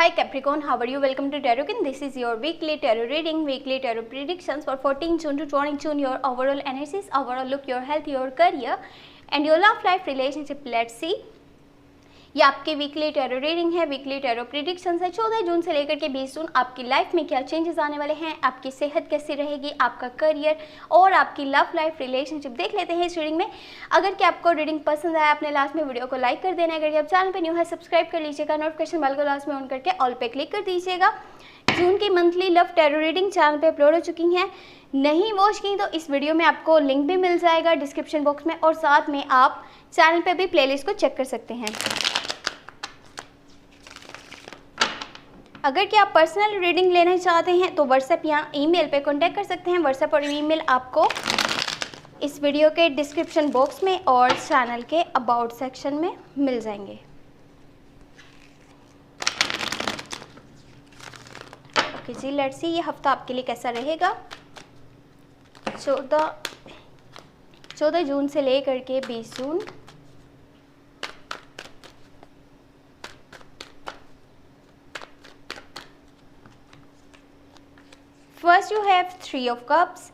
Hi Capricorn, how are you? Welcome to Tarot. This is your weekly tarot reading, weekly tarot predictions for 14 June to 20 June, your overall energies, overall look, your health, your career and your love life relationship. Let's see. ये आपकी weekly tarot reading है, weekly tarot predictions है। 14 जून से लेकर के 20 जून आपकी life में क्या चेंजेस आने वाले हैं, आपकी सेहत कैसी रहेगी, आपका करियर और आपकी लव लाइफ रिलेशनशिप देख लेते हैं इस रीडिंग में। अगर कि आपको रीडिंग पसंद आया, आपने लास्ट में वीडियो को लाइक कर देना है। अगर आप चैनल पर न्यू है सब्सक्राइब कर लीजिएगा, नोटिफिकेशन बेल को लास्ट में ऑन करके ऑल पे क्लिक कर दीजिएगा। जून की monthly love tarot reading channel पे अपलोड हो चुकी हैं, नहीं वॉच की तो इस वीडियो में आपको लिंक भी मिल जाएगा डिस्क्रिप्शन बॉक्स में, और साथ में आप चैनल पे भी प्लेलिस्ट को चेक कर सकते हैं। अगर कि आप पर्सनल रीडिंग लेना चाहते हैं तो व्हाट्सएप या ईमेल पे कांटेक्ट कर सकते हैं। व्हाट्सएप और ईमेल आपको इस वीडियो के डिस्क्रिप्शन बॉक्स में और चैनल के अबाउट सेक्शन में मिल जाएंगे। ओके जी, लेट्स सी ये हफ्ता आपके लिए कैसा रहेगा। 14 जून से लेकर के 20 जून। First you have 3 of Cups,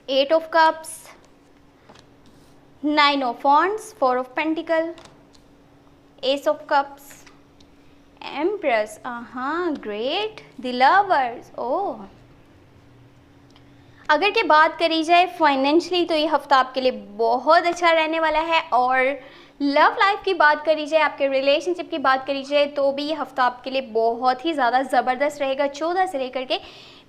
8 of Cups, 9 of Wands, 4 of Pentacles, Ace of Cups, Empress, great, the Lovers, अगर की बात करी जाए फाइनेंशियली तो ये हफ्ता आपके लिए बहुत अच्छा रहने वाला है, और लव लाइफ की बात करी जाए, आपके रिलेशनशिप की बात करी जाए तो भी ये हफ्ता आपके लिए बहुत ही ज़्यादा ज़बरदस्त रहेगा। 14 से लेकर के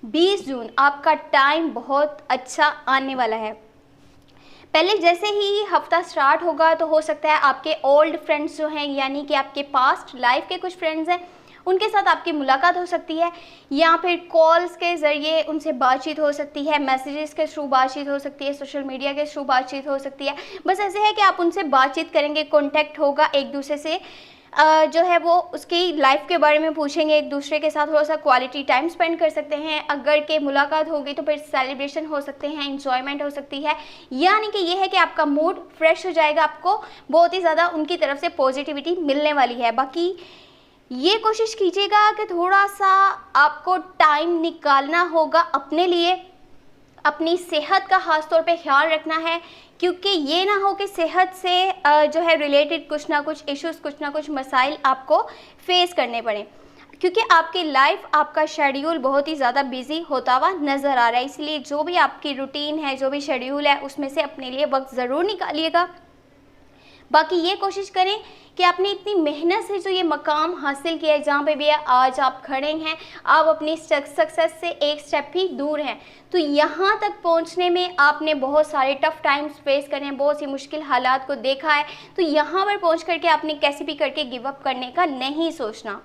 20 जून आपका टाइम बहुत अच्छा आने वाला है। पहले जैसे ही हफ्ता स्टार्ट होगा तो हो सकता है आपके ओल्ड फ्रेंड्स जो हैं, यानी कि आपके पास्ट लाइफ के कुछ फ्रेंड्स हैं, उनके साथ आपकी मुलाकात हो सकती है, या फिर कॉल्स के ज़रिए उनसे बातचीत हो सकती है, मैसेजेस के थ्रू बातचीत हो सकती है, सोशल मीडिया के थ्रू बातचीत हो सकती है। बस ऐसे है कि आप उनसे बातचीत करेंगे, कांटेक्ट होगा एक दूसरे से, जो है वो उसकी लाइफ के बारे में पूछेंगे, एक दूसरे के साथ थोड़ा सा क्वालिटी टाइम स्पेंड कर सकते हैं। अगर के मुलाकात होगी तो फिर सेलिब्रेशन हो सकते हैं, इंजॉयमेंट हो सकती है, यानी कि ये है कि आपका मूड फ्रेश हो जाएगा, आपको बहुत ही ज़्यादा उनकी तरफ से पॉजिटिविटी मिलने वाली है। बाकी ये कोशिश कीजिएगा कि थोड़ा सा आपको टाइम निकालना होगा अपने लिए, अपनी सेहत का खास तौर पे ख्याल रखना है, क्योंकि ये ना हो कि सेहत से जो है रिलेटेड कुछ ना कुछ इश्यूज़, कुछ ना कुछ मसाइल आपको फेस करने पड़े, क्योंकि आपकी लाइफ, आपका शेड्यूल बहुत ही ज़्यादा बिजी होता हुआ नज़र आ रहा है। इसलिए जो भी आपकी रूटीन है, जो भी शेड्यूल है, उसमें से अपने लिए वक्त ज़रूर निकालिएगा। बाकी ये कोशिश करें कि आपने इतनी मेहनत से जो ये मकाम हासिल किया है, जहाँ पे भी आज आप खड़े हैं, आप अपनी सक्सेस से एक स्टेप ही दूर हैं, तो यहाँ तक पहुँचने में आपने बहुत सारे टफ टाइम्स फेस करे हैं, बहुत सी मुश्किल हालात को देखा है, तो यहाँ पर पहुँच करके आपने कैसे भी करके गिव अप करने का नहीं सोचना।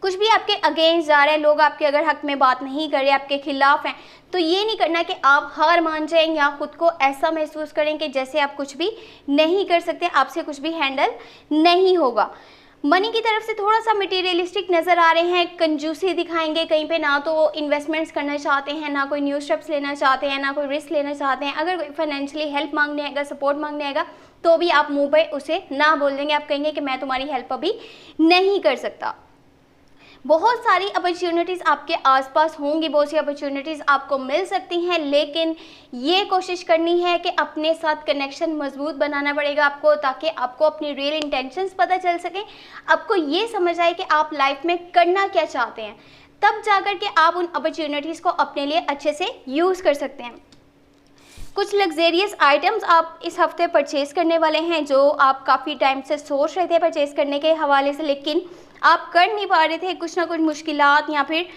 कुछ भी आपके अगेंस्ट जा रहे हैं, लोग आपके अगर हक में बात नहीं कर रहे, आपके खिलाफ हैं, तो ये नहीं करना कि आप हार मान जाएं या खुद को ऐसा महसूस करें कि जैसे आप कुछ भी नहीं कर सकते, आपसे कुछ भी हैंडल नहीं होगा। मनी की तरफ से थोड़ा सा मटेरियलिस्टिक नज़र आ रहे हैं, कंजूसी दिखाएंगे कहीं पे, ना तो इन्वेस्टमेंट्स करना चाहते हैं, ना कोई न्यू स्टेप्स लेना चाहते हैं, ना कोई रिस्क लेना चाहते हैं। अगर कोई फाइनेंशियली हेल्प मांगने आएगा, सपोर्ट मांगने आएगा, तो भी आप मुँह पर उसे ना बोल देंगे, आप कहेंगे कि मैं तुम्हारी हेल्प अभी नहीं कर सकता। बहुत सारी अपॉर्चुनिटीज़ आपके आसपास होंगी, बहुत सी अपॉर्चुनिटीज़ आपको मिल सकती हैं, लेकिन ये कोशिश करनी है कि अपने साथ कनेक्शन मजबूत बनाना पड़ेगा आपको, ताकि आपको अपनी रियल इंटेंशंस पता चल सके, आपको ये समझ आए कि आप लाइफ में करना क्या चाहते हैं, तब जाकर के आप उन अपॉर्चुनिटीज़ को अपने लिए अच्छे से यूज़ कर सकते हैं। कुछ लग्जेरियस आइटम्स आप इस हफ्ते परचेज़ करने वाले हैं, जो आप काफ़ी टाइम से सोच रहे थे परचेज़ करने के हवाले से, लेकिन आप कर नहीं पा रहे थे, कुछ ना कुछ मुश्किलात या फिर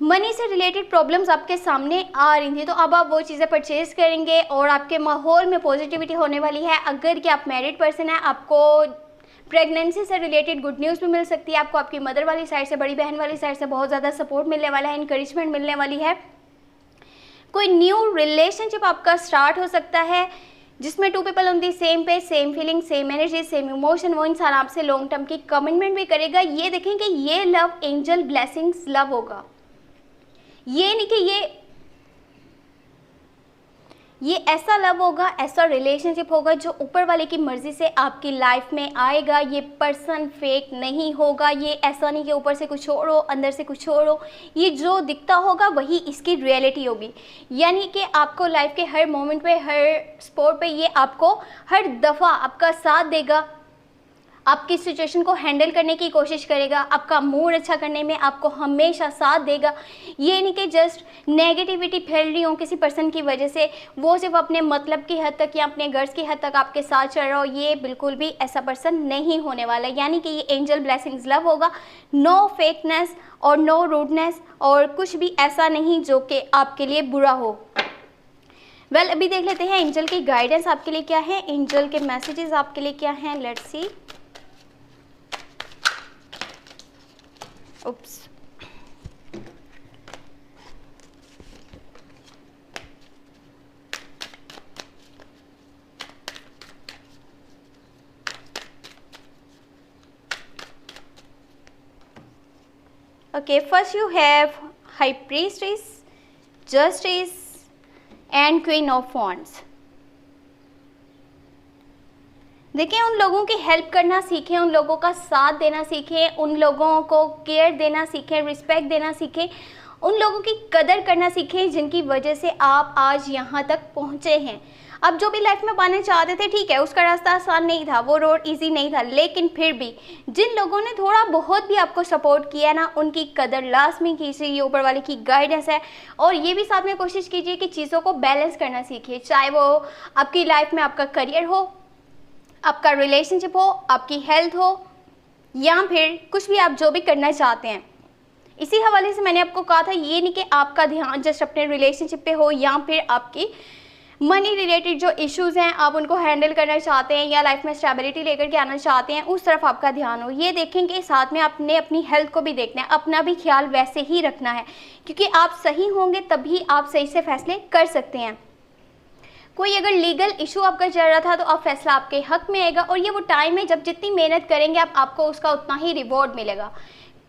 मनी से रिलेटेड प्रॉब्लम्स आपके सामने आ रही थी, तो अब आप वो चीज़ें परचेज़ करेंगे और आपके माहौल में पॉजिटिविटी होने वाली है। अगर कि आप मैरिड पर्सन हैं, आपको प्रेगनेंसी से रिलेटेड गुड न्यूज़ भी मिल सकती है, आपको आपकी मदर वाली साइड से, बड़ी बहन वाली साइड से बहुत ज़्यादा सपोर्ट मिलने वाला है, इंकरेजमेंट मिलने वाली है। कोई न्यू रिलेशनशिप आपका स्टार्ट हो सकता है, जिसमें 2 people on the same page, same feeling, same energy, same emotion, वो इंसान आपसे लॉन्ग टर्म की कमिटमेंट भी करेगा। ये देखें कि ये लव एंजल ब्लेसिंग्स लव होगा, ये नहीं कि ये ऐसा लव होगा, ऐसा रिलेशनशिप होगा जो ऊपर वाले की मर्ज़ी से आपकी लाइफ में आएगा। ये पर्सन फेक नहीं होगा, ये ऐसा नहीं कि ऊपर से कुछ और हो अंदर से कुछ और हो। ये जो दिखता होगा वही इसकी रियलिटी होगी, यानी कि आपको लाइफ के हर मोमेंट पे, हर स्पॉट पे ये आपको हर दफ़ा आपका साथ देगा, आपकी सिचुएशन को हैंडल करने की कोशिश करेगा, आपका मूड अच्छा करने में आपको हमेशा साथ देगा। ये नहीं कि जस्ट नेगेटिविटी फैल रही हो किसी पर्सन की वजह से, वो सिर्फ अपने मतलब की हद तक या अपने गर्ज की हद तक आपके साथ चल रहा हो, ये बिल्कुल भी ऐसा पर्सन नहीं होने वाला। यानी कि ये एंजल ब्लेसिंग्स लव होगा, नो फेकनेस और नो रूडनेस और कुछ भी ऐसा नहीं जो कि आपके लिए बुरा हो। वेल, अभी देख लेते हैं एंजल की गाइडेंस आपके लिए क्या है, एंजल के मैसेजेस आपके लिए क्या हैं। Let's see. Oops. Okay, first you have High Priestess, Justice and Queen of Wands. देखिए, उन लोगों की हेल्प करना सीखें, उन लोगों का साथ देना सीखें, उन लोगों को केयर देना सीखें, रिस्पेक्ट देना सीखें, उन लोगों की कदर करना सीखें जिनकी वजह से आप आज यहाँ तक पहुँचे हैं। अब जो भी लाइफ में पाना चाहते थे, ठीक है, उसका रास्ता आसान नहीं था, वो रोड इजी नहीं था, लेकिन फिर भी जिन लोगों ने थोड़ा बहुत भी आपको सपोर्ट किया ना, उनकी कदर लाजमी कीजिए, ये ऊपर वाले की गाइडेंस है। और ये भी साथ में कोशिश कीजिए कि चीज़ों को बैलेंस करना सीखिए, चाहे वो आपकी लाइफ में आपका करियर हो, आपका रिलेशनशिप हो, आपकी हेल्थ हो, या फिर कुछ भी आप जो भी करना चाहते हैं। इसी हवाले से मैंने आपको कहा था, ये नहीं कि आपका ध्यान जस्ट अपने रिलेशनशिप पे हो या फिर आपकी मनी रिलेटेड जो इश्यूज़ हैं आप उनको हैंडल करना चाहते हैं या लाइफ में स्टेबिलिटी लेकर के आना चाहते हैं, उस तरफ आपका ध्यान हो। ये देखें कि साथ में आपने अपनी हेल्थ को भी देखना है, अपना भी ख्याल वैसे ही रखना है, क्योंकि आप सही होंगे तभी आप सही से फैसले कर सकते हैं। कोई अगर लीगल इशू आपका चल रहा था तो अब फैसला आपके हक में आएगा, और ये वो टाइम है जब जितनी मेहनत करेंगे आपको उसका उतना ही रिवॉर्ड मिलेगा।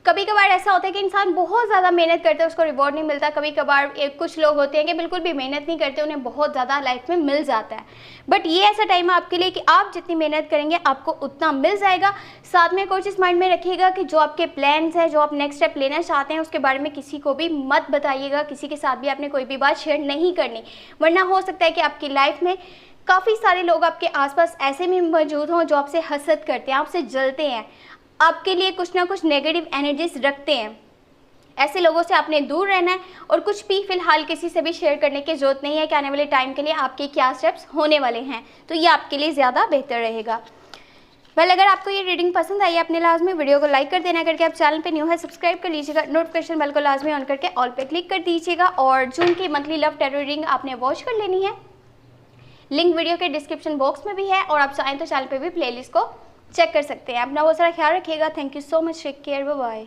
कभी कभार ऐसा होता है कि इंसान बहुत ज़्यादा मेहनत करते हैं, उसको रिवॉर्ड नहीं मिलता। कभी कभार कुछ लोग होते हैं कि बिल्कुल भी मेहनत नहीं करते, उन्हें बहुत ज़्यादा लाइफ में मिल जाता है। बट ये ऐसा टाइम है आपके लिए कि आप जितनी मेहनत करेंगे आपको उतना मिल जाएगा। साथ में कोई चीज़ माइंड में रखिएगा कि जो आपके प्लान्स हैं, जो आप नेक्स्ट स्टेप लेना चाहते हैं, उसके बारे में किसी को भी मत बताइएगा, किसी के साथ भी आपने कोई भी बात शेयर नहीं करनी, वरना हो सकता है कि आपकी लाइफ में काफ़ी सारे लोग आपके आसपास ऐसे भी मौजूद हों जो आपसे हसद करते हैं, आपसे जलते हैं, आपके लिए कुछ ना कुछ नेगेटिव एनर्जीज रखते हैं। ऐसे लोगों से आपने दूर रहना है और कुछ भी फिलहाल किसी से भी शेयर करने की ज़रूरत नहीं है कि आने वाले टाइम के लिए आपके क्या स्टेप्स होने वाले हैं, तो ये आपके लिए ज़्यादा बेहतर रहेगा। वेल, अगर आपको ये रीडिंग पसंद आई, अपने लाजमी वीडियो को लाइक कर देना, करके आप चैनल पे न्यू है सब्सक्राइब कर लीजिएगा, नोटिफिकेशन बेल को लाजमी ऑन करके ऑल पे क्लिक कर दीजिएगा। और जून की मंथली लव टैरो रीडिंग आपने वॉच कर लेनी है, लिंक वीडियो के डिस्क्रिप्शन बॉक्स में भी है, और आप चाहें तो चैनल पे भी प्लेलिस्ट को चेक कर सकते हैं। अपना बहुत सारा ख्याल रखिएगा। Thank you so much, take care, bye bye.